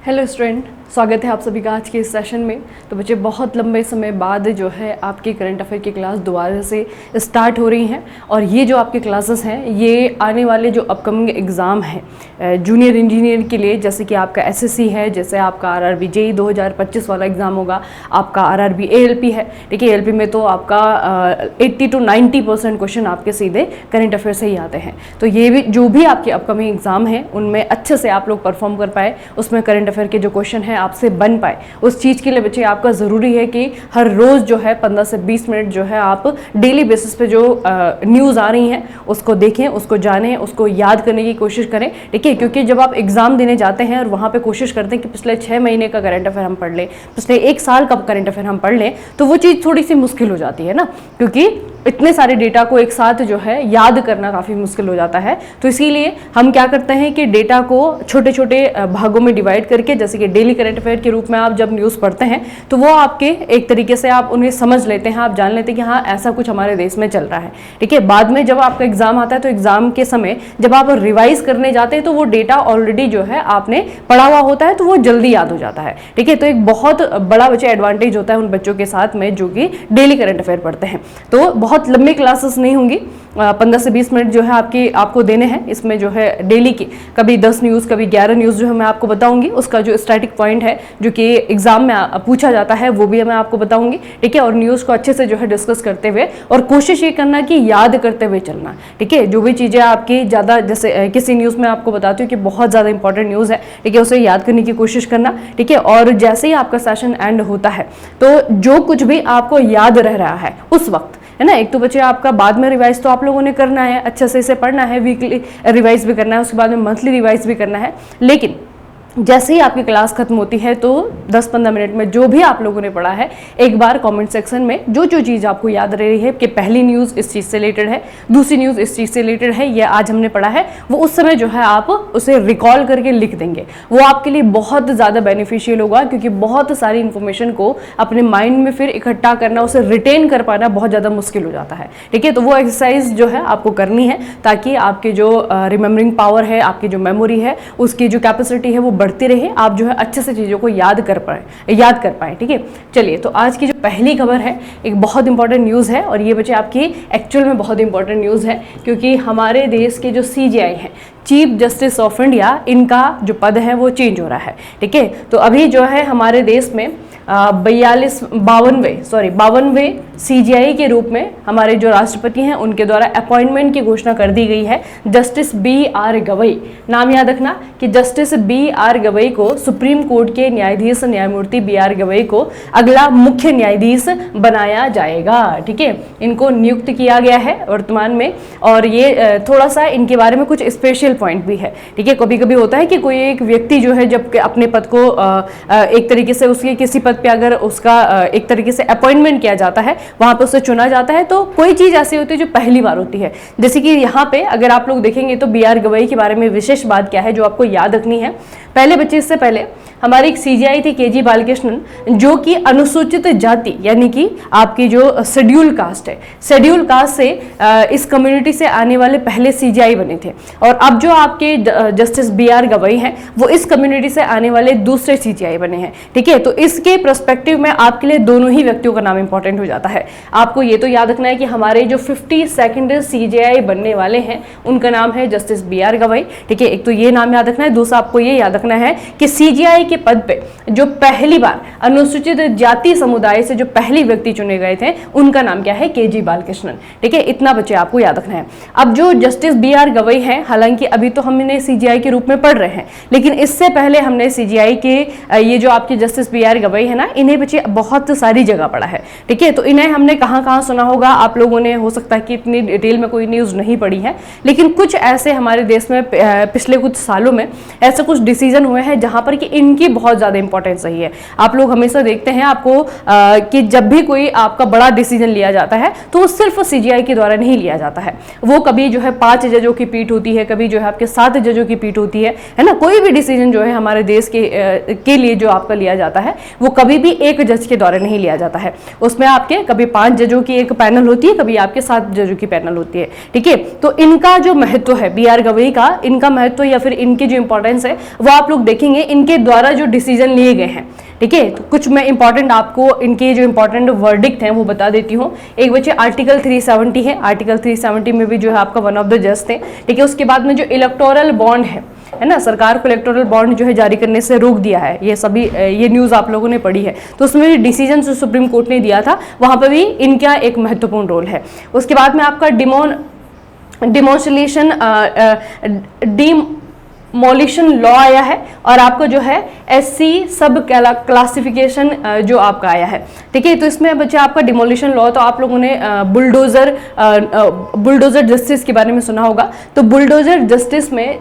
Hello student, स्वागत है आप सभी का आज के इस सेशन में। तो बच्चे, बहुत लंबे समय बाद जो है आपकी करंट अफेयर की क्लास दोबारा से स्टार्ट हो रही हैं और ये जो आपकी क्लासेस हैं ये आने वाले जो अपकमिंग एग्ज़ाम हैं जूनियर इंजीनियर के लिए, जैसे कि आपका एसएससी है, जैसे आपका आरआरबी जेईई 2025 वाला एग्ज़ाम होगा, आपका आरआरबी एएलपी है। ठीक है, एएलपी में तो आपका 80 to 90% क्वेश्चन आपके सीधे करंट अफेयर से ही आते हैं। तो ये भी जो भी आपके अपकमिंग एग्ज़ाम हैं उनमें अच्छे से आप लोग परफॉर्म कर पाए, उसमें करंट अफेयर के जो क्वेश्चन हैं आपसे बन पाए, उस चीज़ के लिए बच्चे आपका ज़रूरी है कि हर रोज़ जो है 15 से 20 मिनट जो है आप डेली बेसिस पे जो न्यूज़ आ रही हैं उसको देखें, उसको जानें, उसको याद करने की कोशिश करें। ठीक है, क्योंकि जब आप एग्ज़ाम देने जाते हैं और वहाँ पे कोशिश करते हैं कि पिछले 6 महीने का करंट अफेयर हम पढ़ लें, पिछले 1 साल का करंट अफेयर हम पढ़ लें, तो वो चीज़ थोड़ी सी मुश्किल हो जाती है ना, क्योंकि इतने सारे डेटा को एक साथ जो है याद करना काफ़ी मुश्किल हो जाता है। तो इसीलिए हम क्या करते हैं कि डेटा को छोटे छोटे भागों में डिवाइड करके, जैसे कि डेली करंट अफेयर के रूप में आप जब न्यूज़ पढ़ते हैं तो वो आपके एक तरीके से आप उन्हें समझ लेते हैं, आप जान लेते हैं कि हाँ ऐसा कुछ हमारे देश में चल रहा है। ठीक है, बाद में जब आपका एग्जाम आता है तो एग्जाम के समय जब आप रिवाइज करने जाते हैं तो वो डेटा ऑलरेडी जो है आपने पढ़ा हुआ होता है, तो वो जल्दी याद हो जाता है। ठीक है, तो एक बहुत बड़ा बच्चे एडवांटेज होता है उन बच्चों के साथ में जो कि डेली करंट अफेयर पढ़ते हैं। तो बहुत लंबी क्लासेस नहीं होंगी, 15 से 20 मिनट जो है आपको देने हैं। इसमें जो है डेली की कभी 10 न्यूज़ कभी 11 न्यूज़ जो है मैं आपको बताऊंगी, उसका जो स्टैटिक पॉइंट है जो कि एग्जाम में पूछा जाता है वो भी मैं आपको बताऊंगी। ठीक है, और न्यूज़ को अच्छे से जो है डिस्कस करते हुए और कोशिश ये करना कि याद करते हुए चलना। ठीक है, जो भी चीज़ें आपकी ज़्यादा, जैसे किसी न्यूज़ में आपको बताती हूँ कि बहुत ज़्यादा इंपॉर्टेंट न्यूज़ है, ठीक है, उसे याद करने की कोशिश करना। ठीक है, और जैसे ही आपका सेशन एंड होता है तो जो कुछ भी आपको याद रह रहा है उस वक्त, है ना, एक तो बच्चे आपका बाद में रिवाइज तो आप लोगों ने करना है, अच्छे से इसे पढ़ना है, वीकली रिवाइज भी करना है, उसके बाद में मंथली रिवाइज भी करना है। लेकिन जैसे ही आपकी क्लास खत्म होती है तो 10-15 मिनट में जो भी आप लोगों ने पढ़ा है एक बार कमेंट सेक्शन में जो चीज़ आपको याद रह रही है कि पहली न्यूज़ इस चीज़ से रिलेटेड है, दूसरी न्यूज़ इस चीज़ से रिलेटेड है, ये आज हमने पढ़ा है, वो उस समय जो है आप उसे रिकॉल करके लिख देंगे। वो आपके लिए बहुत ज़्यादा बेनिफिशियल होगा, क्योंकि बहुत सारी इन्फॉर्मेशन को अपने माइंड में फिर इकट्ठा करना, उसे रिटेन कर पाना बहुत ज़्यादा मुश्किल हो जाता है। ठीक है, तो वो एक्सरसाइज जो है आपको करनी है ताकि आपके जो रिमेम्बरिंग पावर है, आपकी जो मेमोरी है, उसकी जो कैपेसिटी है वो बढ़ती रहे, आप जो है अच्छे से चीज़ों को याद कर पाए। ठीक है, चलिए, तो आज की जो पहली खबर है एक बहुत इंपॉर्टेंट न्यूज़ है और ये बच्चे आपकी एक्चुअल में बहुत इंपॉर्टेंट न्यूज़ है, क्योंकि हमारे देश के जो सीजेआई हैं, चीफ जस्टिस ऑफ इंडिया, इनका जो पद है वो चेंज हो रहा है। ठीक है, तो अभी जो है हमारे देश में 52वें सीजीआई के रूप में हमारे जो राष्ट्रपति हैं उनके द्वारा अपॉइंटमेंट की घोषणा कर दी गई है। जस्टिस BR गवई, नाम याद रखना कि जस्टिस BR गवई को सुप्रीम कोर्ट के न्यायाधीश न्यायमूर्ति BR गवई को अगला मुख्य न्यायाधीश बनाया जाएगा। ठीक है, इनको नियुक्त किया गया है वर्तमान में, और ये थोड़ा सा इनके बारे में कुछ स्पेशल पॉइंट भी है। ठीक है, कभी कभी होता है कि कोई एक व्यक्ति जो है जब अपने पद को एक तरीके से उसके किसी पद पे अगर उसका एक तरीके से अपॉइंटमेंट किया जाता है, वहां पे उसे चुना जाता है, तो कोई चीज ऐसी होती है जो पहली बार होती है। जैसे कि यहाँ पे अगर आप लोग देखेंगे तो BR गवई के बारे में विशेष बात क्या है जो आपको याद रखनी है। पहले बच्चे, इससे पहले हमारी एक सीजीआई थी KG बालकृष्णन, जो कि अनुसूचित जाति यानी कि आपकी जो शेड्यूल कास्ट है, शेड्यूल कास्ट से इस कम्युनिटी से आने वाले पहले सीजीआई बने थे। और अब जो आपके जस्टिस BR गवई हैं वो इस कम्युनिटी से आने वाले दूसरे सीजीआई बने हैं। ठीक है, तो इसके पर्सपेक्टिव में आपके लिए दोनों ही व्यक्तियों का नाम इंपॉर्टेंट हो जाता है। आपको ये तो याद रखना है कि हमारे जो 52nd सीजीआई बनने वाले हैं उनका नाम है जस्टिस BR गवई। ठीक है, एक तो ये नाम याद रखना है, दूसरा आपको ये याद रखना है कि सीजीआई के पद पे जो पहली बार अनुसूचित जाति समुदाय से जो पहली व्यक्ति चुने गए थे उनका नाम क्या है, KG बालकृष्णन। ठीक है, इतना बच्चे आपको याद रखना है। अब जो जस्टिस BR गवई हैं, हालांकि अभी तो हम इन्हें सीजीआई के रूप में पढ़ रहे हैं, लेकिन इससे पहले हमने सीजीआई के ये जो आपके जस्टिस BR गवई है ना, इन्हें बच्चे बहुत सारी जगह पढ़ा है। ठीक है, तो इन्हें हमने कहाँ कहाँ सुना होगा, आप लोगों ने हो सकता है कि इतनी डिटेल में कोई न्यूज़ नहीं पढ़ी है, लेकिन कुछ ऐसे हमारे देश में पिछले कुछ सालों में ऐसे कुछ डिसीजन हुए हैं जहाँ पर कि इनकी बहुत ज़्यादा इंपॉर्टेंस रही है। आप लोग हमेशा देखते हैं आपको कि जब भी कोई आपका बड़ा डिसीजन लिया जाता है तो वो सिर्फ सीजीआई के द्वारा नहीं लिया जाता है, वो कभी जो है 5 जजों की पीठ होती है, कभी जो है आपके 7 जजों की पीठ होती है ना। कोई भी डिसीजन जो है हमारे देश के लिए जो आपका लिया जाता है वो कभी भी एक जज के द्वारा नहीं लिया जाता है। उसमें आपके कभी 5 जजों की एक पैनल होती है, कभी आपके 7 जजों की पैनल होती है, ठीक है। तो इनका जो महत्व है BR गवई का, इनका महत्व या फिर इनकी जो इंपॉर्टेंस है वो आप लोग देखेंगे इनके द्वारा जो डिसीजन लिए गए हैं, ठीक है। तो कुछ मैं इंपॉर्टेंट आपको इनके जो इंपॉर्टेंट वर्डिक्ट हैं वो बता देती हूँ। एक बच्चे आर्टिकल 370 है, आर्टिकल 370 में भी जो है आपका वन ऑफ द जज थे, ठीक है। उसके बाद में जो इलेक्टोरल बॉन्ड है ना, सरकार को इलेक्टोरल बॉन्ड जो है जारी करने से रोक दिया है, ये सभी ये न्यूज़ आप लोगों ने पढ़ी है। तो उसमें भी डिसीजन जो सुप्रीम कोर्ट ने दिया था वहाँ पर भी इनका एक महत्वपूर्ण रोल है। उसके बाद में आपका डिमोलिशन लॉ आया है और आपको जो है SC सब क्लासिफिकेशन जो आपका आया है, ठीक है। तो इसमें बच्चे आपका डिमोलिशन लॉ, तो आप लोगों ने बुलडोजर जस्टिस के बारे में सुना होगा। तो बुलडोजर जस्टिस में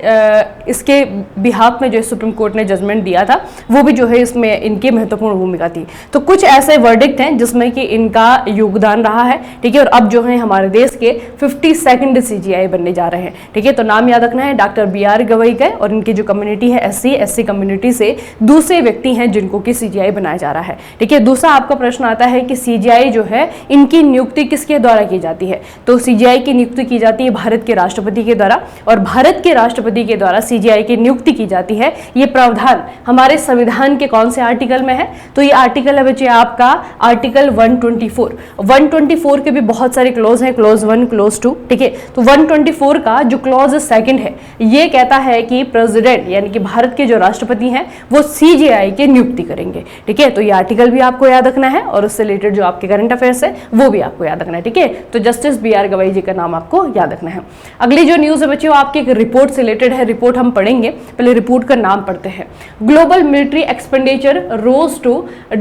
इसके बिहाफ में जो सुप्रीम कोर्ट ने जजमेंट दिया था वो भी जो है इसमें इनकी महत्वपूर्ण भूमिका थी। तो कुछ ऐसे वर्डिक्ट हैं जिसमें कि इनका योगदान रहा है, ठीक है। और अब जो है हमारे देश के 52nd CGI बनने जा रहे हैं, ठीक है। तो नाम याद रखना है, डॉक्टर BR गवई का, और इनकी जो कम्युनिटी है SC कम्युनिटी से दूसरे व्यक्ति हैं जिनको कि CGI बनाया जा रहा है, ठीक है। दूसरा आपका प्रश्न आता है कि CGI जो है इनकी नियुक्ति किसके द्वारा की जाती है। तो CGI की नियुक्ति की जाती है भारत के राष्ट्रपति के द्वारा, और भारत के राष्ट्रपति के द्वारा CGI की नियुक्ति की जाती है। ये प्रावधान हमारे संविधान के कौन से आर्टिकल में है, तो ये आर्टिकल है बच्चे आपका आर्टिकल 124 के भी बहुत सारे क्लोज हैं, क्लोज 1, क्लोज 2, ठीक है। तो 124 का जो क्लोज 2 है ये कहता है कि प्रेसिडेंट यानी कि भारत के जो राष्ट्रपति हैं वो CGI की नियुक्ति करेंगे, ठीक है। तो ये आर्टिकल भी आपको याद रखना है और उससे रिलेटेड जो आपके करंट अफेयर्स है वो भी आपको याद रखना है, ठीक है। तो जस्टिस BR गवई जी का नाम आपको याद रखना है। अगली जो न्यूज़ है बच्चों आपकी एक रिपोर्ट से रिलेटेड है, रिपोर्ट हम पढ़ेंगे, पहले रिपोर्ट का नाम पढ़ते हैं। Global military expenditure rose to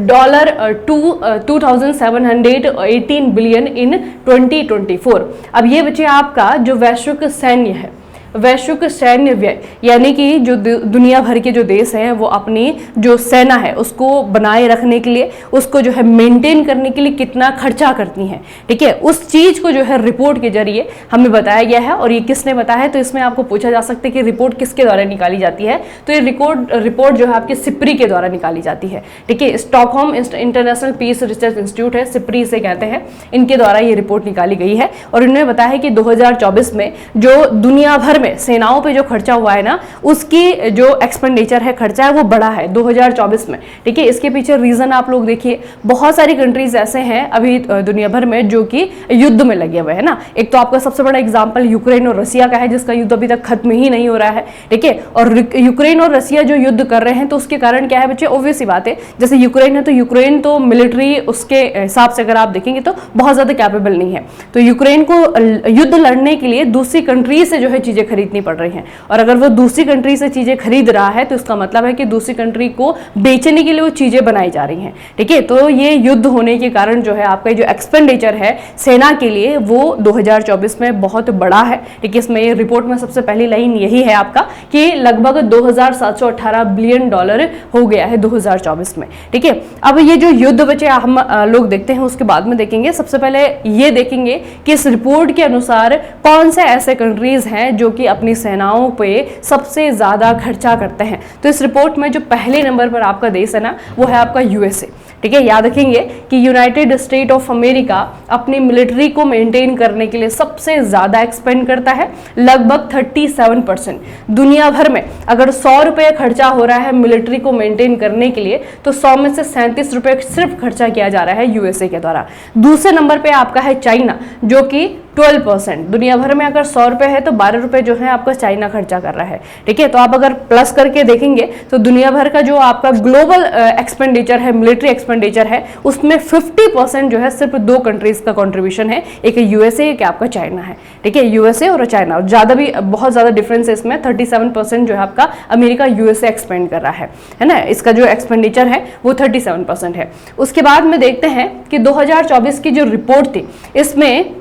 $2,718 billion in 2024। अब ये बच्चे आपका जो वैश्विक सैन्य व्यय यानी कि जो दुनिया भर के जो देश हैं वो अपनी जो सेना है उसको बनाए रखने के लिए, उसको जो है मेंटेन करने के लिए कितना खर्चा करती हैं, ठीक है। उस चीज को जो है रिपोर्ट के जरिए हमें बताया गया है। और ये किसने बताया है, तो इसमें आपको पूछा जा सकता है कि रिपोर्ट किसके द्वारा निकाली जाती है। तो ये रिपोर्ट जो है आपके SIPRI के द्वारा निकाली जाती है, ठीक है। Stockholm International Peace Research Institute है, SIPRI से कहते हैं, इनके द्वारा ये रिपोर्ट निकाली गई है। और इन्होंने बताया है कि 2024 में जो दुनिया भर सेनाओं पे जो खर्चा हुआ है ना उसकी जो एक्सपेंडिचर है, खर्चा है, वो बढ़ा है 2024 में, ठीक है। इसके पीछे रीजन आप लोग देखिए, बहुत सारी कंट्रीज ऐसे हैं अभी दुनिया भर में जो कि युद्ध में लगे हुए हैं ना। एक तो आपका सबसे बड़ा एग्जांपल यूक्रेन और रसिया का है जिसका युद्ध अभी तक खत्म ही नहीं हो रहा है, ठीक है। और यूक्रेन और रसिया जो युद्ध कर रहे हैं तो उसके कारण क्या है बच्चे, ऑब्वियस सी बात है, जैसे यूक्रेन है तो यूक्रेन तो मिलिट्री उसके हिसाब से अगर आप देखेंगे तो बहुत ज्यादा कैपेबल नहीं है। तो यूक्रेन को युद्ध लड़ने के लिए दूसरी कंट्री से जो है चीजें खरीदनी पड़ रही हैं, और अगर वो दूसरी कंट्री से चीजें खरीद रहा है तो इसका मतलब है कि दूसरी कंट्री को बेचने के लिए वो चीजें बनाई जा रही हैं, ठीक है। तो ये युद्ध होने के कारण जो है आपका जो एक्सपेंडिचर है सेना के लिए वो 2024 में बहुत बड़ा है, ठीक है। इसमें रिपोर्ट में सबसे पहली लाइन यही है आपका कि लगभग $2,718 बिलियन हो गया है 2024 में, ठीक है। अब ये जो युद्ध बचे हम लोग देखते हैं उसके बाद में देखेंगे। सबसे पहले ये देखेंगे कि इस रिपोर्ट के अनुसार कौन से ऐसे कंट्रीज हैं जो कि अपनी सेनाओं पे सबसे ज्यादा खर्चा करते हैं। तो इस रिपोर्ट में जो पहले नंबर पर आपका देश है ना वो है आपका USA, ठीक है। याद रखेंगे कि यूनाइटेड स्टेट ऑफ अमेरिका अपनी मिलिट्री को मेंटेन करने के लिए सबसे ज्यादा एक्सपेंड करता है, लगभग 37%। दुनिया भर में अगर 100 रुपये खर्चा हो रहा है मिलिट्री को मेंटेन करने के लिए तो 100 में से 37 रुपये सिर्फ खर्चा किया जा रहा है USA के द्वारा। दूसरे नंबर पे आपका है चाइना जो कि 12%। दुनिया भर में अगर 100 रुपये है तो 12 रुपये जो है आपका चाइना खर्चा कर रहा है, ठीक है। तो आप अगर प्लस करके देखेंगे तो दुनिया भर का जो आपका ग्लोबल एक्सपेंडिचर है, मिलिट्री एक्सपेंडिचर है, उसमें 50% जो है सिर्फ 2 कंट्रीज का कंट्रीब्यूशन है, एक USA एक आपका चाइना है, ठीक है। USA और चाइना, और ज़्यादा भी बहुत ज़्यादा डिफरेंस है इसमें, 37% जो है आपका अमेरिका USA एक्सपेंड कर रहा है ना। इसका जो एक्सपेंडिचर है वो 37% है। उसके बाद में देखते हैं कि 2024 की जो रिपोर्ट थी इसमें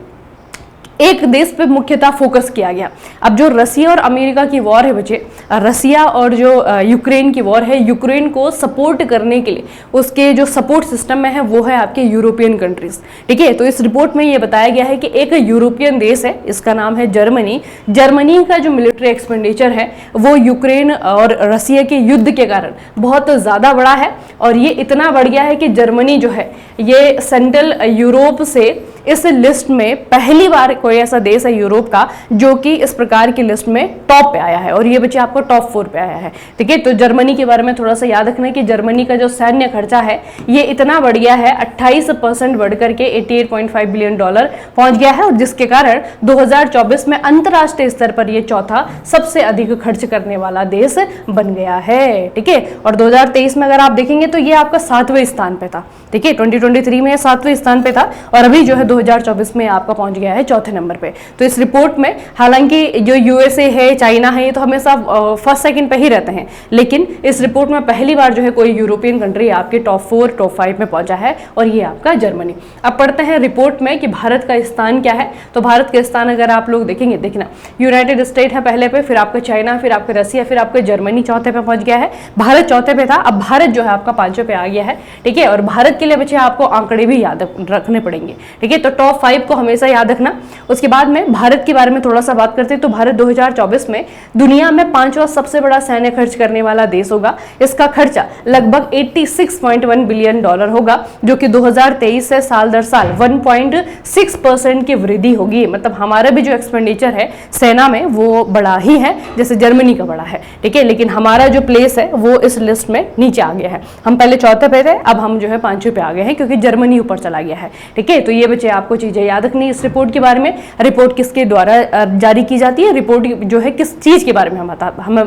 एक देश पे मुख्यतः फोकस किया गया। अब जो रसिया और अमेरिका की वॉर है बच्चे, रसिया और जो यूक्रेन की वॉर है, यूक्रेन को सपोर्ट करने के लिए उसके जो सपोर्ट सिस्टम में है वो है आपके यूरोपियन कंट्रीज। ठीक है, तो इस रिपोर्ट में ये बताया गया है कि एक यूरोपियन देश है, इसका नाम है जर्मनी। जर्मनी का जो मिलिट्री एक्सपेंडिचर है वो यूक्रेन और रसिया के युद्ध के कारण बहुत ज़्यादा बड़ा है, और ये इतना बढ़ गया है कि जर्मनी जो है ये सेंट्रल यूरोप से इस लिस्ट में पहली बार कोई ऐसा देश है यूरोप का जो कि इस प्रकार की लिस्ट में टॉप पे आया है, और ये बच्चे आपको टॉप 4 पे आया है। ठीक है, तो जर्मनी के बारे में थोड़ा सा याद रखना है कि जर्मनी का जो सैन्य खर्चा है ये इतना बढ़ गया है, 28% बढ़ करके $88.5 बिलियन पहुंच गया है, और जिसके कारण 2024 में अंतर्राष्ट्रीय स्तर पर ये चौथा सबसे अधिक खर्च करने वाला देश बन गया है। ठीक है, और 2023 में अगर आप देखेंगे तो ये आपका 7वें स्थान पे था। ठीक है, 2023 में 7वें स्थान पे था, और अभी जो है 2024 में आपका पहुंच गया है चौथे नंबर पे। तो इस रिपोर्ट में हालांकि जो यूएसए है, चाइना है, ये तो हमेशा फर्स्ट सेकंड पे ही रहते हैं, लेकिन इस रिपोर्ट में पहली बार जो है कोई यूरोपियन कंट्री आपके टॉप 4 टॉप 5 में पहुंचा है, और ये आपका जर्मनी। अब पढ़ते हैं रिपोर्ट में कि भारत का स्थान क्या है। तो भारत के स्थान अगर आप लोग देखेंगे, देखना यूनाइटेड स्टेट है पहले पे, फिर आपका चाइना, फिर आपका रसिया, फिर आपका जर्मनी चौथे पे पहुंच गया है। भारत चौथे पे था, अब भारत जो है आपका 5वें पे आ गया है। ठीक है, और भारत के लिए बच्चे आपको आंकड़े भी याद रखने पड़ेंगे। ठीक है, तो टॉप 5 को हमेशा याद रखना। उसके बाद में भारत के बारे में थोड़ा सा बात करते हैं, तो भारत 2024 में दुनिया में 5वां सबसे बड़ा सैन्य खर्च करने वाला देश होगा। इसका खर्चा लगभग $86.1 बिलियन होगा, जो कि 2023 से साल दर साल 1.6% की वृद्धि होगी। मतलब हमारा भी जो एक्सपेंडिचर है सेना में वो बड़ा ही है, जैसे जर्मनी का बड़ा है। ठीक है, लेकिन हमारा जो प्लेस है वो इस लिस्ट में नीचे आ गया है। हम पहले चौथे पे थे, अब हम जो है 5वें पे आ गए हैं, क्योंकि जर्मनी ऊपर चला गया है। ठीक है, तो ये बच्चे आपको चीजें याद रखनी इस रिपोर्ट के बारे में। रिपोर्ट किसके द्वारा जारी की जाती है, रिपोर्ट जो है किस चीज के बारे में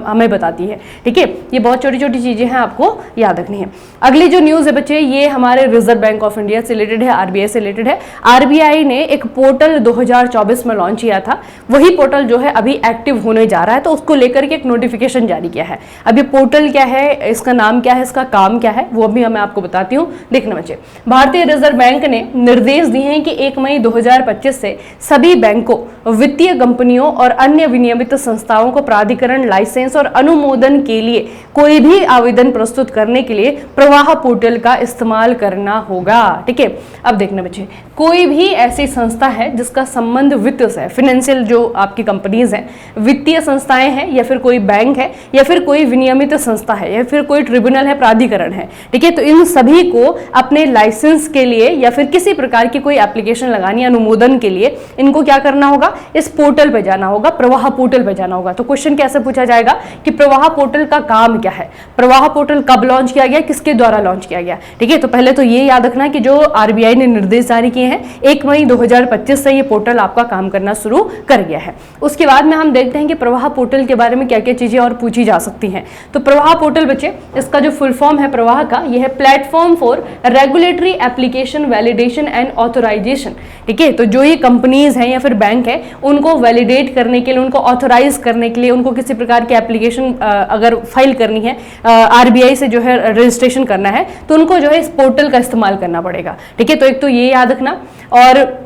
हमें बताती है। ठीक है, ये बहुत छोटी छोटी चीजें हैं, आपको याद रखनी है। अगली जो न्यूज है बच्चे, ये हमारे रिजर्व बैंक ऑफ इंडिया से रिलेटेड है, आरबीआई से रिलेटेड है। आरबीआई ने एक पोर्टल 2024 में लॉन्च किया था, वही पोर्टल जो है अभी एक्टिव होने जा रहा है, तो उसको लेकर के एक नोटिफिकेशन जारी किया है। अभी पोर्टल क्या है, इसका नाम क्या है, इसका काम क्या है, वो अभी मैं आपको बताती हूँ। देखना बच्चे, भारतीय रिजर्व बैंक ने निर्देश दिए हैं कि 1 मई 2025 से सभी बैंकों, वित्तीय कंपनियों और अन्य विनियमित संस्थाओं को प्राधिकरण लाइसेंस और अनुमोदन के लिए कोई भी आवेदन प्रस्तुत करने के लिए प्रवाह पोर्टल का इस्तेमाल करना होगा। ठीक है, अब देखना बच्चे, कोई भी ऐसी संस्था है जिसका संबंध वित्त से, फाइनेंशियल जो आपकी कंपनीज हैं, वित्तीय संस्थाएं हैं, या फिर कोई बैंक है, या फिर कोई विनियमित संस्था है, या फिर कोई ट्रिब्यूनल है, प्राधिकरण है। ठीक है, तो इन सभी को अपने लाइसेंस के लिए या फिर किसी प्रकार की कोई एप्लीकेशन लगानी, अनुमोदन के लिए इनको क्या करना होगा, इस पोर्टल पे जाना होगा, प्रवाह पोर्टल पे जाना होगा। तो क्वेश्चन कैसे पूछा जाएगा कि प्रवाह पोर्टल का काम क्या है, प्रवाह पोर्टल कब लॉन्च किया गया, किसके द्वारा लॉन्च किया गया। ठीक है, तो पहले तो ये याद रखना कि जो आरबीआई ने निर्देश जारी किए हैं, 1 मई 2025 से ये पोर्टल आपका काम करना शुरू कर गया है। उसके बाद में हम देखते हैं कि प्रवाह पोर्टल के बारे में क्या क्या चीजें और पूछी जा सकती हैं। तो प्रवाह पोर्टल बच्चे, इसका जो फुल फॉर्म है प्रवाह का, यह है platform for regulatory application validation and authorisation. ठीक है, तो जो ये कंपनीज हैं या फिर बैंक है, उनको वैलिडेट करने के लिए, उनको ऑथोराइज करने के लिए, उनको किसी प्रकार की एप्लीकेशन अगर फाइल करनी है, आरबीआई से जो है रजिस्ट्रेशन करना है, तो उनको जो है इस पोर्टल का इस्तेमाल करना पड़ेगा। ठीक है, तो एक तो ये याद रखना। और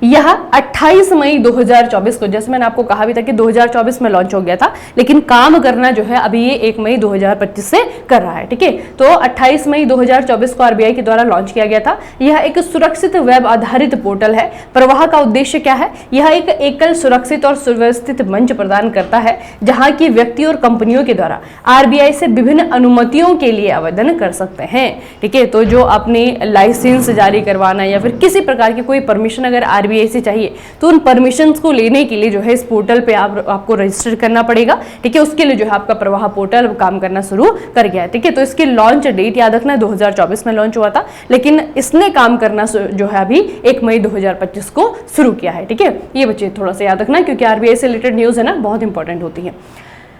यह 28 मई 2024 को, जैसे मैंने आपको कहा भी था कि 2024 में लॉन्च हो गया था, लेकिन काम करना जो है अभी ये 1 मई 2025 से कर रहा है। ठीक है, तो 28 मई 2024 को आरबीआई के द्वारा लॉन्च किया गया था। यह एक सुरक्षित वेब आधारित पोर्टल है। प्रवाह का उद्देश्य क्या है, यह एक एकल, सुरक्षित और सुव्यवस्थित मंच प्रदान करता है जहां की व्यक्ति और कंपनियों के द्वारा आरबीआई से विभिन्न अनुमतियों के लिए आवेदन कर सकते हैं। ठीक है, तो जो अपनी लाइसेंस जारी करवाना या फिर किसी प्रकार की कोई परमिशन अगर आरबीआई से चाहिए, तो उन परमिशंस को लेने के लिए जो है इस पोर्टल पे आपको रजिस्टर करना पड़ेगा। ठीक है, उसके लिए जो है आपका प्रवाह पोर्टल काम करना शुरू कर गया है। ठीक है, तो इसकी लॉन्च डेट याद रखना, 2024 में लॉन्च हुआ था, लेकिन इसने काम करना जो है अभी 1 मई 2025 को शुरू किया है। ठीक है, ये बच्चे थोड़ा सा याद रखना, क्योंकि आरबीआई से रिलेटेड न्यूज है ना, बहुत इंपॉर्टेंट होती है।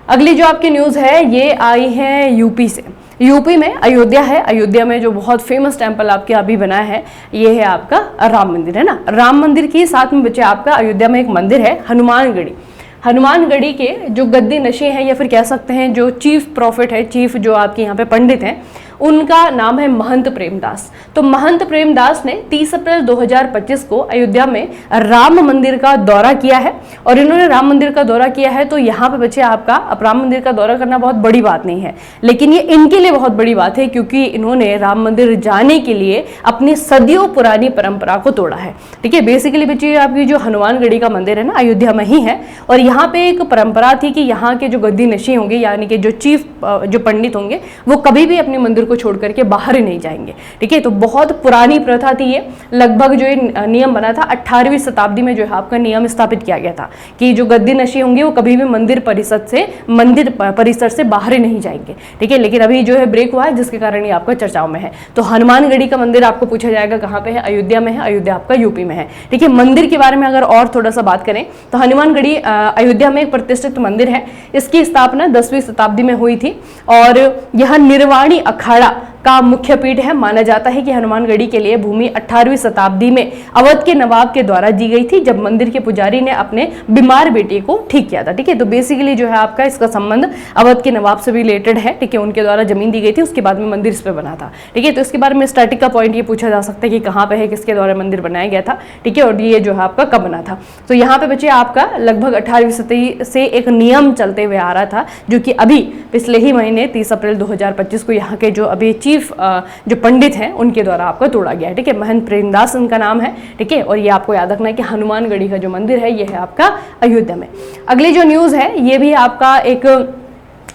अगली जो आपकी न्यूज है ये आई है यूपी से। यूपी में अयोध्या है, अयोध्या में जो बहुत फेमस टेंपल आपके अभी बना है, ये है आपका राम मंदिर, है ना। राम मंदिर के साथ में बच्चे आपका अयोध्या में एक मंदिर है हनुमानगढ़ी। हनुमानगढ़ी के जो गद्दी नशे हैं या फिर कह सकते हैं जो चीफ प्रॉफिट है, चीफ जो आपके यहाँ पे पंडित हैं, उनका नाम है महंत प्रेमदास। तो महंत प्रेमदास ने 30 अप्रैल 2025 को अयोध्या में राम मंदिर का दौरा किया है। और इन्होंने राम मंदिर का दौरा किया है तो यहाँ पे बच्चे आपका, अब राम मंदिर का दौरा करना बहुत बड़ी बात नहीं है, लेकिन ये इनके लिए बहुत बड़ी बात है क्योंकि इन्होंने राम मंदिर जाने के लिए अपनी सदियों पुरानी परंपरा को तोड़ा है। ठीक है, बेसिकली बच्चे आपकी जो हनुमानगढ़ी का मंदिर है ना, अयोध्या में ही है। और यहाँ पे एक परंपरा थी कि यहाँ के जो गद्दी नशी होंगे, यानी कि जो चीफ जो पंडित होंगे, वो कभी भी अपने मंदिर को छोड़ करके बाहर नहीं जाएंगे। ठीक है, तो बहुत पुरानी प्रथा थी ये। लगभग जो ये नियम बना था 18वीं शताब्दी में जो है आपका नियम स्थापित किया गया था कि जो गद्दी नशी होंगे वो कभी भी मंदिर परिसर से बाहर ही नहीं जाएंगे। ठीक है, लेकिन अभी जो है ब्रेक हुआ है जिसके कारण ये आपका चर्चाओं में है। तो हनुमानगढ़ी का मंदिर आपको पूछा जाएगा कहाँ पे है, अयोध्या में है। अयोध्या आपका यूपी में है। ठीक है, मंदिर के बारे में अगर और थोड़ा सा बात करें तो हनुमानगढ़ी अयोध्या में एक प्रतिष्ठित मंदिर है। इसकी स्थापना 10वीं शताब्दी में हुई थी और यह निर्वाणी अखाड़ा का मुख्य पीठ है। माना जाता है कि हनुमानगढ़ी के लिए भूमि 18वीं शताब्दी में अवध के नवाब के द्वारा दी गई थी, जब मंदिर के पुजारी ने अपने बीमार बेटे को ठीक किया था। ठीक है, तो बेसिकली जो है आपका इसका संबंध अवध के नवाब से भी रिलेटेड है। ठीक है, उनके द्वारा जमीन दी गई थी, उसके बाद में मंदिर इस पे बना था। ठीक है, तो इसके बारे में स्टैटिक का पॉइंट ये पूछा जा सकता है कि कहाँ पे है, किसके द्वारा मंदिर बनाया गया था। ठीक है, और ये जो है आपका कब बना था। तो यहाँ पे बच्चे आपका लगभग 18वीं सदी से एक नियम चलते हुए आ रहा था, जो कि अभी पिछले ही महीने 30 अप्रैल 2025 को यहाँ के जो अभी चीफ जो पंडित हैं उनके द्वारा आपका तोड़ा गया है। ठीक है, महंत प्रेमदास उनका नाम है। ठीक है, और ये आपको याद रखना है कि हनुमानगढ़ी का जो मंदिर है ये है आपका अयोध्या में। अगली जो न्यूज़ है ये भी आपका एक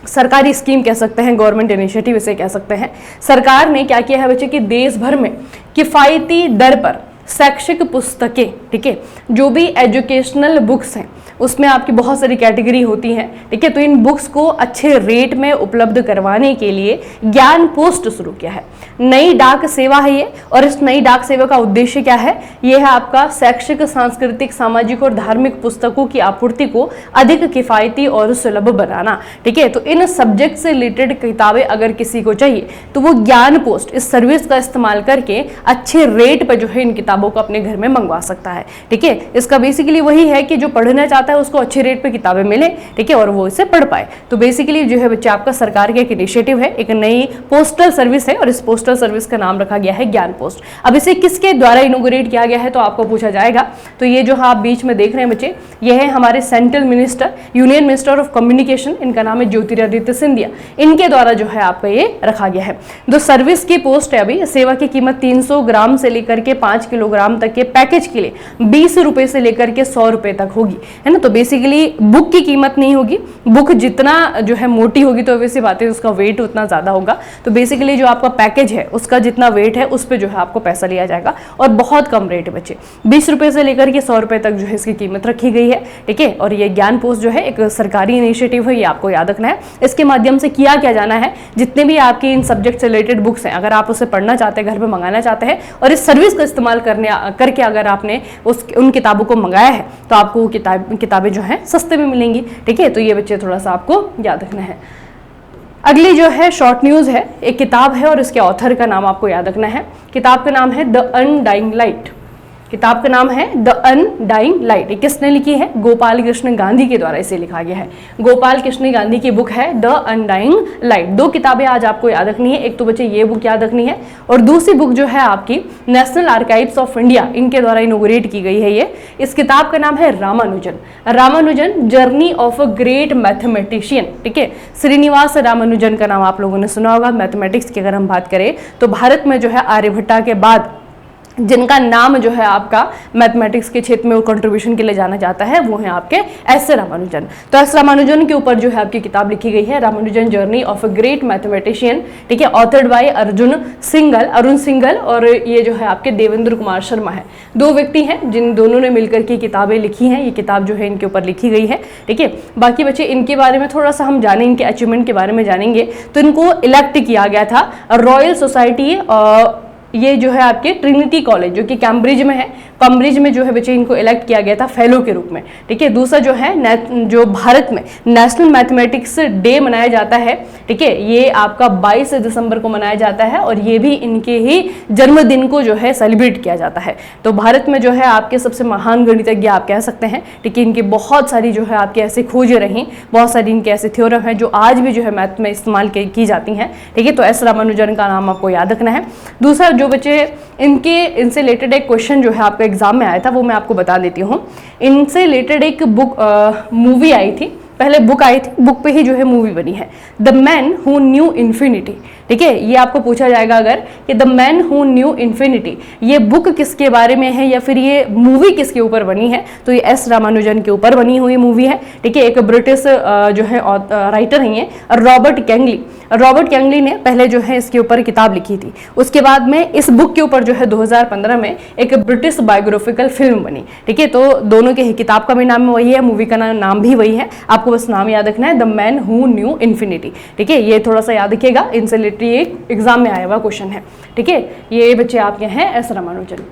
सरकारी स्कीम कह सकते हैं, गवर्नमेंट इनिशिएटिव इसे कह सकते हैं। सरकार ने क्या किया है बच्चे कि देश भर में किफ़ायती दर पर शैक्षिक पुस्तकें, ठीक है, जो भी एजुकेशनल बुक्स हैं उसमें आपकी बहुत सारी कैटेगरी होती हैं। ठीक है, तो इन बुक्स को अच्छे रेट में उपलब्ध करवाने के लिए ज्ञान पोस्ट शुरू किया है। नई डाक सेवा है ये, और इस नई डाक सेवा का उद्देश्य क्या है, ये है आपका शैक्षिक, सांस्कृतिक, सामाजिक और धार्मिक पुस्तकों की आपूर्ति को अधिक किफायती और सुलभ बनाना। ठीक है, तो इन सब्जेक्ट से रिलेटेड किताबें अगर किसी को चाहिए तो वो ज्ञान पोस्ट इस सर्विस का इस्तेमाल करके अच्छे रेट पर जो है इन किताबों को अपने घर में मंगवा सकता है। ठीक है, इसका बेसिकली वही है कि जो पढ़ना चाहता है उसको अच्छे रेट पे किताबें मिले, ठीक है, और वो इसे पढ़ पाए। तो बेसिकली जो है बच्चे आपका सरकार का एक इनिशिएटिव है, एक नई पोस्टल सर्विस है, और इस पोस्टल सर्विस का नाम रखा गया है ज्ञान पोस्ट। अब इसे किसके द्वारा इनोग्रेट किया गया है तो आपको पूछा जाएगा। तो ये जो आप बीच में देख रहे हैं बच्चे, ये है हमारे central minister, union minister of communication, इनका नाम है ज्योतिरादित्य सिंधिया, इनके द्वारा जो है आपका ये रखा गया है। जो सर्विस की पोस्ट है, अभी सेवा की कीमत 300 ग्राम से लेकर के 5 किलोग्राम तक के पैकेज के लिए 20 रुपए से लेकर के 100 रुपए तक होगी, है ना। तो बेसिकली बुक की कीमत नहीं होगी, बुक जितना जो है मोटी होगी तो वैसी बात है उसका वेट उतना ज्यादा होगा। तो बेसिकली जो आपका पैकेज है उसका जितना वेट है उस पर जो है आपको पैसा लिया जाएगा, और बहुत कम रेट है बच्चे, 20 रुपए से लेकर के 100 रुपए तक जो है इसकी कीमत रखी गई है। ठीक है, और ये ज्ञान पोस्ट जो है एक सरकारी इनिशिएटिव है, ये आपको याद रखना है। इसके माध्यम से किया क्या जाना है, जितने भी आपकी इन सब्जेक्ट से रिलेटेड बुक्स हैं, अगर आप उसे पढ़ना चाहते हैं, घर पे मंगाना चाहते हैं, और इस सर्विस का इस्तेमाल करके अगर आपने उन किताबों को मंगाया है तो आपको वो किताबें जो है सस्ते में मिलेंगी। ठीक है, तो ये बच्चे थोड़ा सा आपको याद रखना है। अगली जो है शॉर्ट न्यूज़ है, एक किताब है और इसके ऑथर का नाम आपको याद रखना है। किताब का नाम है द अनडाइंग लाइट। किताब का नाम है द अनडाइंग लाइट। किसने लिखी है, गोपाल कृष्ण गांधी के द्वारा इसे लिखा गया है। गोपाल कृष्ण गांधी की बुक है द अनडाइंग लाइट। दो किताबें आज आपको याद रखनी है, एक तो बच्चे ये बुक याद रखनी है, और दूसरी बुक जो है आपकी नेशनल आर्काइव्स ऑफ इंडिया, इनके द्वारा इनोग्रेट की गई है ये। इस किताब का नाम है Ramanujan. Ramanujan journey of a great mathematician. ठीक है, श्रीनिवास रामानुजन का नाम आप लोगों ने सुना होगा। मैथमेटिक्स की अगर हम बात करें तो भारत में जो है आर्यभट्टा के बाद जिनका नाम जो है आपका मैथमेटिक्स के क्षेत्र में कंट्रीब्यूशन के लिए जाना जाता है वो है आपके एस रामानुजन। तो एस रामानुजन के ऊपर जो है आपकी किताब लिखी गई है, Ramanujan journey of a great mathematician. ठीक है, ऑथर्ड बाय अरुण सिंगल, और ये जो है आपके देवेंद्र कुमार शर्मा है। दो व्यक्ति हैं जिन दोनों ने मिलकर के किताबें लिखी हैं। ये किताब जो है इनके ऊपर लिखी गई है। ठीक है, बाकी बच्चे इनके बारे में थोड़ा सा हम जानें, इनके अचीवमेंट के बारे में जानेंगे। तो इनको इलेक्ट किया गया था रॉयल सोसाइटी, ये जो है आपके ट्रिनिटी कॉलेज जो कि कैम्ब्रिज में है, कैम्ब्रिज में जो है बच्चे इनको इलेक्ट किया गया था फेलो के रूप में, ठीक है। दूसरा जो है जो भारत में नेशनल मैथमेटिक्स डे मनाया जाता है, ठीक है, ये आपका 22 दिसंबर को मनाया जाता है और ये भी इनके ही जन्मदिन को जो है सेलिब्रेट किया जाता है। तो भारत में जो है आपके सबसे महान गणितज्ञ आप कह सकते हैं, ठीक है। इनकी बहुत सारी जो है आपकी ऐसी खोजें रही, बहुत सारी इनके ऐसे थ्योरम हैं जो आज भी जो है मैथ में इस्तेमाल की जाती हैं, ठीक है। तो एस रामानुजन का नाम आपको याद रखना है। दूसरा जो बच्चे इनसे रिलेटेड एक क्वेश्चन जो है आपका एग्जाम में आया था वो मैं आपको बता देती हूँ। इनसे रिलेटेड एक मूवी आई थी, पहले बुक आई थी, बुक पे ही जो है मूवी बनी है, the man who knew infinity, ठीक है। ये आपको पूछा जाएगा अगर कि the man who knew infinity ये बुक किसके बारे में है या फिर ये मूवी किसके ऊपर बनी है, तो ये एस रामानुजन के ऊपर बनी हुई मूवी है, ठीक है। एक ब्रिटिश जो है राइटर हैं रॉबर्ट कैंगली ने पहले जो है इसके ऊपर किताब लिखी थी। उसके बाद में इस बुक के ऊपर जो है 2015 में एक ब्रिटिश बायोग्राफिकल फिल्म बनी, ठीक है। तो दोनों के किताब का भी नाम वही है, मूवी का नाम भी वही है, आपको बस नाम याद रखना है, the man who knew infinity, ठीक है। ये थोड़ा सा याद रखिएगा, इनसे रिलेटेड एक एग्जाम में आया हुआ क्वेश्चन है, ठीक है। ये बच्चे आपके हैं एस रामानुजन।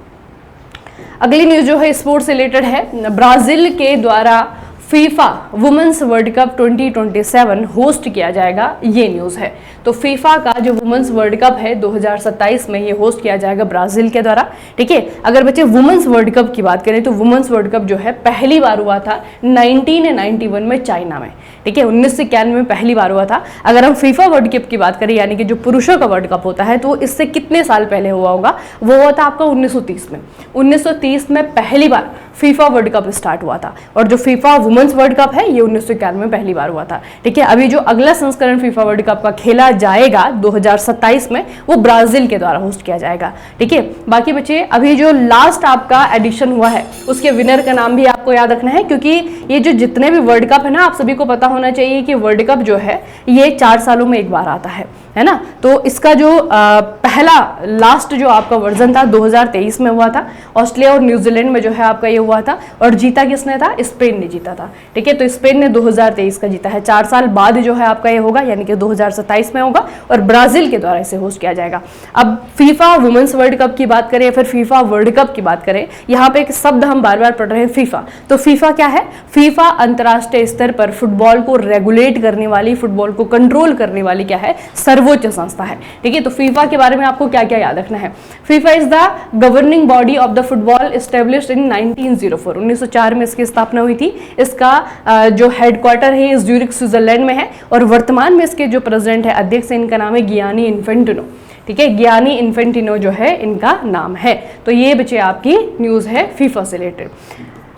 अगली न्यूज जो है स्पोर्ट्स से रिलेटेड है। ब्राजील के द्वारा FIFA Women's World Cup 2027 host किया जाएगा, ये न्यूज़ है। तो फीफा का जो वुमेन्स वर्ल्ड कप है 2027 में ये होस्ट किया जाएगा ब्राजील के द्वारा, ठीक है। अगर बच्चे वुमेन्स वर्ल्ड कप की बात करें तो वुमेन्स वर्ल्ड कप जो है पहली बार हुआ था 1991 में चाइना में, ठीक है। 1991 में पहली बार हुआ था। अगर हम फीफा वर्ल्ड कप की बात करें यानी कि जो पुरुषों का वर्ल्ड कप होता है तो इससे कितने साल पहले हुआ होगा, वो हुआ था आपका 1930 में। 1930 में पहली बार फीफा वर्ल्ड कप स्टार्ट हुआ था और जो फीफा वुमेन्स वर्ल्ड कप है ये 1991 में पहली बार हुआ था, ठीक है। अभी जो अगला संस्करण फीफा वर्ल्ड कप का खेला जाएगा 2027 में वो ब्राजील के द्वारा होस्ट किया जाएगा, ठीक है। बाकी बच्चे अभी जो लास्ट आपका एडिशन हुआ है उसके विनर का नाम भी आपको याद रखना है, क्योंकि ये जो जितने भी वर्ल्ड कप है ना आप सभी को पता होना चाहिए कि वर्ल्ड कप जो है ये 4 सालों में एक बार आता है ना। तो इसका जो पहला लास्ट जो आपका वर्जन था 2023 में हुआ था, ऑस्ट्रेलिया और न्यूजीलैंड में जो है आपका ये हुआ था और जीता किसने था, स्पेन ने जीता था, ठीक है। तो स्पेन ने 2023 का जीता है। 4 साल बाद जो है आपका ये होगा यानी कि 2027 में होगा और ब्राजील के द्वारा इसे होस्ट किया जाएगा। अब फीफा वुमेन्स वर्ल्ड कप की बात करें या फिर फीफा वर्ल्ड कप की बात करें, यहाँ पे एक शब्द हम बार बार पढ़ रहे हैं फीफा। तो फीफा क्या है, फीफा अंतर्राष्ट्रीय स्तर पर फुटबॉल को रेगुलेट करने वाली, फुटबॉल को कंट्रोल करने वाली क्या है, सर्वोच्च संस्था है, ठीक है। तो फीफा के बारे में आपको क्या क्या याद रखना है। FIFA is the governing body of the football established in 1904, 1904 में इसकी स्थापना हुई थी। इसका जो हेडक्वार्टर है ज्यूरिख स्विट्जरलैंड में है और वर्तमान में इसके जो प्रेसिडेंट है, अध्यक्ष है, इनका नाम है गियानी इन्फेंटिनो, ठीक है। गियानी इन्फेंटिनो जो है इनका नाम है। तो ये बच्चे आपकी न्यूज है फीफा से रिलेटेड।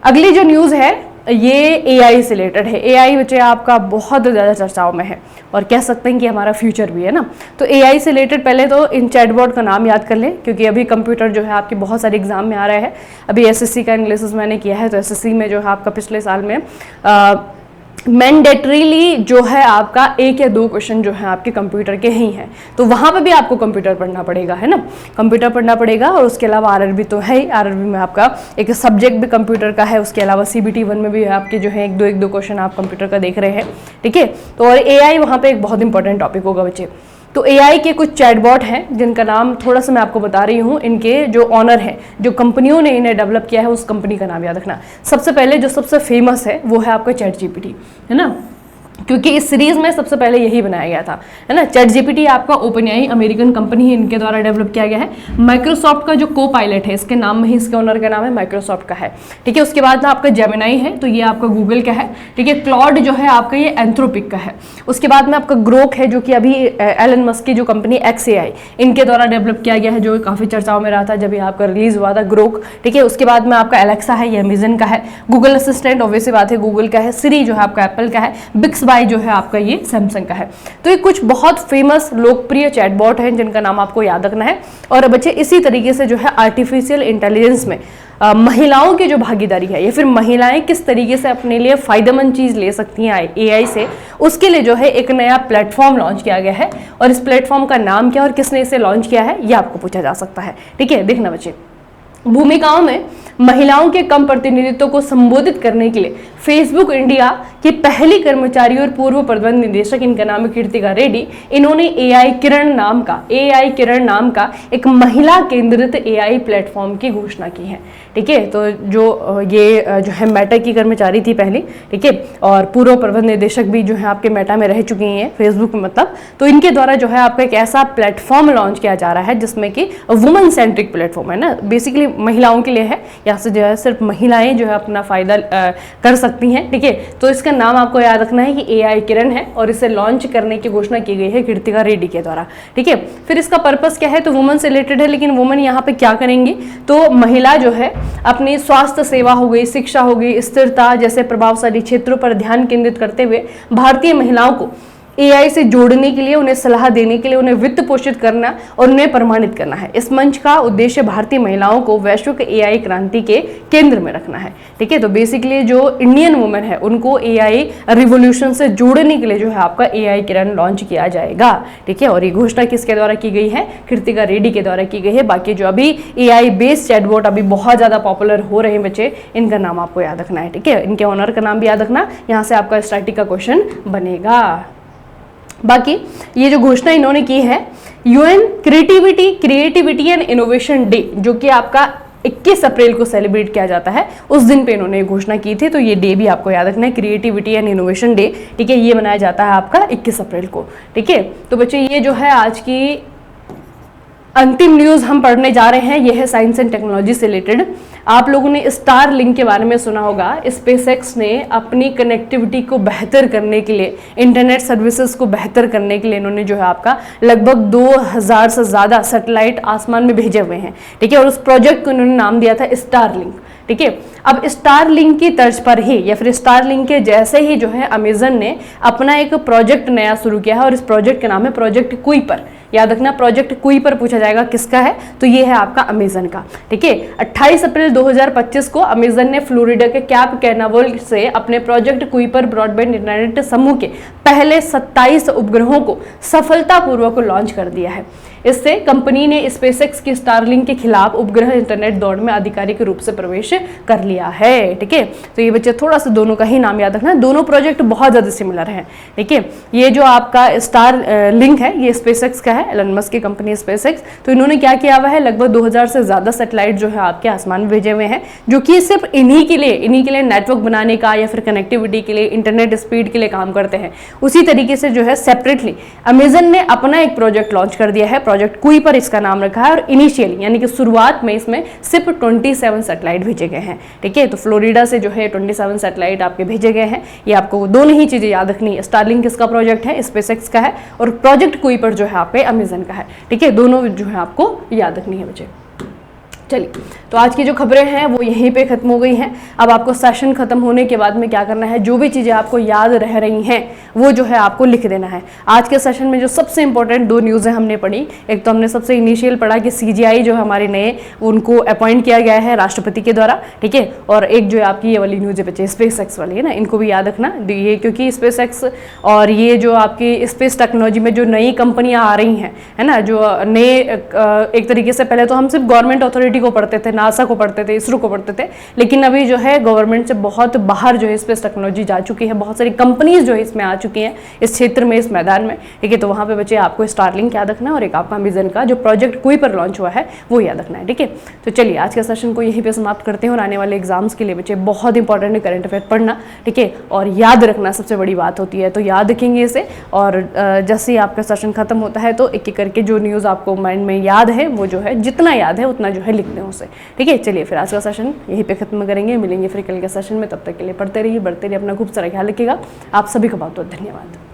अगली जो न्यूज है ये एआई से रिलेटेड है। एआई बच्चे आपका बहुत ज़्यादा चर्चाओं में है और कह सकते हैं कि हमारा फ्यूचर भी है ना। तो एआई से रिलेटेड पहले तो इन चैटबॉट का नाम याद कर लें, क्योंकि अभी कंप्यूटर जो है आपके बहुत सारे एग्जाम में आ रहे हैं। अभी एसएससी का एनालिसिस मैंने किया है तो एसएससी में जो है आपका पिछले साल में मैंडेटरीली जो है आपका 1 या 2 क्वेश्चन जो है आपके कंप्यूटर के ही हैं, तो वहाँ पे भी आपको कंप्यूटर पढ़ना पड़ेगा, है ना। कंप्यूटर पढ़ना पड़ेगा और उसके अलावा आरआरबी तो है ही, आरआरबी में आपका एक सब्जेक्ट भी कंप्यूटर का है। उसके अलावा सीबीटी 1 में भी आपके जो है 1-2 क्वेश्चन आप कंप्यूटर का देख रहे हैं, ठीक है। तो और एआई वहाँ पे एक बहुत इंपॉर्टेंट टॉपिक होगा बच्चे। तो एआई के कुछ चैटबॉट हैं जिनका नाम थोड़ा सा मैं आपको बता रही हूँ। इनके जो ऑनर हैं, जो कंपनियों ने इन्हें डेवलप किया है उस कंपनी का नाम याद रखना। सबसे पहले जो सबसे फेमस है वो है आपका चैट जीपीटी, है ना, क्योंकि इस सीरीज में सबसे पहले यही बनाया गया था, है ना। चैट जीपीटी आपका ओपनएआई अमेरिकन कंपनी है, इनके द्वारा डेवलप किया गया है। माइक्रोसॉफ्ट का जो को पायलट है, इसके नाम में ही इसके ओनर का नाम है, माइक्रोसॉफ्ट का है, ठीक है। उसके बाद ना आपका जेमिनाई है, तो ये आपका गूगल का है, ठीक है। क्लॉड जो है आपका ये एंथ्रोपिक का है। उसके बाद में आपका ग्रोक है जो कि अभी एलन मस्क की जो कंपनी XAI इनके द्वारा डेवलप किया गया है, जो काफ़ी चर्चाओं में रहा था जब ये आपका रिलीज हुआ था ग्रोक, ठीक है। उसके बाद में आपका एलेक्सा है, ये अमेजन का है। गूगल असिस्टेंट ऑब्वियस बात है गूगल का है। सिरी जो है आपका एप्पल का है। बिक्स बाय जो है आपका ये सैमसंग का है। तो ये कुछ बहुत फेमस लोकप्रिय चैटबॉट हैं जिनका नाम आपको याद रखना है। और बच्चे इसी तरीके से जो है आर्टिफिशियल इंटेलिजेंस में महिलाओं की जो भागीदारी है या फिर महिलाएं किस तरीके से अपने लिए फायदेमंद चीज ले सकती हैं एआई से, उसके लिए जो है एक नया प्लेटफॉर्म लॉन्च किया गया है। और इस प्लेटफॉर्म का नाम क्या और किसने इसे लॉन्च किया है ये आपको पूछा जा सकता है, ठीक है। देखना बच्चे, भूमिकाओं में महिलाओं के कम प्रतिनिधित्व को संबोधित करने के लिए फेसबुक इंडिया की पहली कर्मचारी और पूर्व प्रबंध निदेशक, इनका नाम है कीर्तिका रेड्डी, इन्होंने एआई किरण नाम का एक महिला केंद्रित एआई प्लेटफॉर्म की घोषणा की है, ठीक है। तो जो ये जो है मेटा की कर्मचारी थी पहले, ठीक है, और पूर्व प्रबंध निदेशक भी जो है आपके मेटा में रह चुकी हैं, फेसबुक में मतलब। तो इनके द्वारा जो है आपका एक ऐसा प्लेटफॉर्म लॉन्च किया जा रहा है जिसमें कि वुमन सेंट्रिक प्लेटफॉर्म है ना, बेसिकली महिलाओं के लिए है। यहाँ से जो है सिर्फ महिलाएं जो है अपना फायदा कर सकती हैं, ठीक है। तो इसका नाम आपको याद रखना है कि AI किरण है, और इसे लॉन्च करने की घोषणा की गई है कृतिका रेड्डी के द्वारा, ठीक है। फिर इसका पर्पस क्या है, तो वुमन से रिलेटेड है, लेकिन वुमन यहाँ पे क्या करेंगी, तो महिला जो है अपनी स्वास्थ्य सेवा हो गई, शिक्षा हो गई, स्थिरता जैसे प्रभावशाली क्षेत्रों पर ध्यान केंद्रित करते हुए भारतीय महिलाओं को AI से जोड़ने के लिए, उन्हें सलाह देने के लिए, उन्हें वित्त पोषित करना और उन्हें प्रमाणित करना है। इस मंच का उद्देश्य भारतीय महिलाओं को वैश्विक AI क्रांति के केंद्र में रखना है, ठीक है। तो बेसिकली जो इंडियन वुमेन है उनको AI रिवोल्यूशन से जोड़ने के लिए जो है आपका AI किरण लॉन्च किया जाएगा, ठीक है। और ये घोषणा किसके द्वारा की गई है, कृतिका रेड्डी के द्वारा की गई है। बाकी जो अभी AI बेस्ड चैटबॉट अभी बहुत ज्यादा पॉपुलर हो रहे हैं बच्चे, इनका नाम आपको याद रखना है, ठीक है। इनके ऑनर का नाम भी याद रखना, यहाँ से आपका स्टैटिक का क्वेश्चन बनेगा। बाकी ये जो घोषणा इन्होंने की है, UN creativity and innovation day, जो कि आपका 21 अप्रैल को सेलिब्रेट किया जाता है, उस दिन पे इन्होंने घोषणा की थी। तो ये डे भी आपको याद रखना है, क्रिएटिविटी एंड इनोवेशन डे, ठीक है। ये मनाया जाता है आपका 21 अप्रैल को, ठीक है। तो बच्चे ये जो है आज की अंतिम न्यूज़ हम पढ़ने जा रहे हैं, यह है साइंस एंड टेक्नोलॉजी से रिलेटेड। आप लोगों ने स्टार लिंक के बारे में सुना होगा। स्पेसएक्स ने अपनी कनेक्टिविटी को बेहतर करने के लिए, इंटरनेट सर्विसेज को बेहतर करने के लिए इन्होंने जो है आपका लगभग 2000 से ज़्यादा सैटेलाइट आसमान में भेजे हुए हैं, ठीक है। और उस प्रोजेक्ट को इन्होंने नाम दिया था स्टार लिंक, ठीक है। अब स्टार लिंक की तर्ज पर ही या फिर स्टार लिंक के जैसे ही जो है अमेजन ने अपना एक प्रोजेक्ट नया शुरू किया है, और इस प्रोजेक्ट का नाम है प्रोजेक्ट कुइपर। याद रखना, प्रोजेक्ट कुइपर पूछा जाएगा किसका है, तो ये है आपका अमेजन का, ठीक है। 28 अप्रैल 2025 को अमेजन ने फ्लोरिडा के कैप कैनावेरल से अपने प्रोजेक्ट कुइपर ब्रॉडबैंड इंटरनेट समूह के पहले 27 उपग्रहों को सफलतापूर्वक लॉन्च कर दिया है। इससे कंपनी ने स्पेसएक्स की स्टारलिंक के खिलाफ उपग्रह इंटरनेट दौड़ में आधिकारिक रूप से प्रवेश कर लिया है, ठीक है। तो ये बच्चे थोड़ा सा दोनों का ही नाम याद रखना, दोनों प्रोजेक्ट बहुत ज़्यादा सिमिलर हैं, ठीक है। ये जो आपका स्टार लिंक है ये स्पेसएक्स का है, एलन मस्क की कंपनी स्पेसएक्स। तो इन्होंने क्या किया हुआ है, लगभग 2000 से ज़्यादा सैटेलाइट जो है आपके आसमान में भेजे हुए हैं, जो कि सिर्फ इन्हीं के लिए नेटवर्क बनाने का या फिर कनेक्टिविटी के लिए, इंटरनेट स्पीड के लिए काम करते हैं। उसी तरीके से जो है सेपरेटली अमेजन ने अपना एक प्रोजेक्ट लॉन्च कर दिया है, प्रोजेक्ट कुइपर इसका नाम रखा है। और इनिशियली यानी कि शुरुआत में इसमें सिर्फ 27 सैटेलाइट भेजे गए हैं, ठीक है। तो फ्लोरिडा से जो है 27 सैटेलाइट आपके भेजे गए हैं। ये आपको दोनों ही चीजें याद रखनी है, स्टारलिंक किसका प्रोजेक्ट है, स्पेसएक्स का है, और प्रोजेक्ट कुइपर जो है आप पे अमेजन का है, ठीक है। दोनों जो है आपको याद रखनी है बच्चे। चलिए, तो आज की जो खबरें हैं वो यहीं पे खत्म हो गई हैं। अब आपको सेशन खत्म होने के बाद में क्या करना है, जो भी चीज़ें आपको याद रह रही हैं वो जो है आपको लिख देना है। आज के सेशन में जो सबसे इंपॉर्टेंट 2 न्यूज़ें हमने पढ़ी, एक तो हमने सबसे इनिशियल पढ़ा कि CGI जो हमारे नए उनको अपॉइंट किया गया है राष्ट्रपति के द्वारा, ठीक है। और एक जो आपकी ये वाली न्यूज़ बच्चे स्पेसएक्स वाली है ना, इनको भी याद रखना ये, क्योंकि स्पेसएक्स और ये जो आपकी स्पेस टेक्नोलॉजी में जो नई कंपनियाँ आ रही हैं, है ना, जो नए एक तरीके से पहले तो हम सिर्फ गवर्नमेंट अथॉरिटी को पढ़ते थे, नासा को पढ़ते थे, इसरो को पढ़ते थे, लेकिन अभी जो है गवर्नमेंट से बहुत बाहर जो है स्पेस टेक्नोलॉजी जा चुकी है, बहुत सारी कंपनीज जो है इसमें आ चुकी हैं इस क्षेत्र में, इस मैदान में, ठीक है। तो वहाँ पे बच्चे आपको स्टारलिंक याद रखना है और एक आपका अमेजन का जो प्रोजेक्ट कुइपर लॉन्च हुआ है वो याद रखना है, ठीक है। तो चलिए आज के सेशन को यहीं पे समाप्त करते हैं और आने वाले एग्जाम्स के लिए बच्चे बहुत इंपॉर्टेंट है करंट अफेयर पढ़ना, ठीक है, और याद रखना सबसे बड़ी बात होती है। तो याद रखेंगे इसे, और जैसे ही आपका सेशन खत्म होता है तो एक एक करके जो न्यूज़ आपको माइंड में याद है वो जो है जितना याद है उतना जो है लिख दें उसे, ठीक है। चलिए फिर आज का सेशन यहीं पे खत्म करेंगे, मिलेंगे फिर कल के सेशन में। तब तक के लिए पढ़ते रहिए, बढ़ते रहिए, अपना खूब सारा ख्याल रखिएगा। आप सभी का बहुत बहुत धन्यवाद।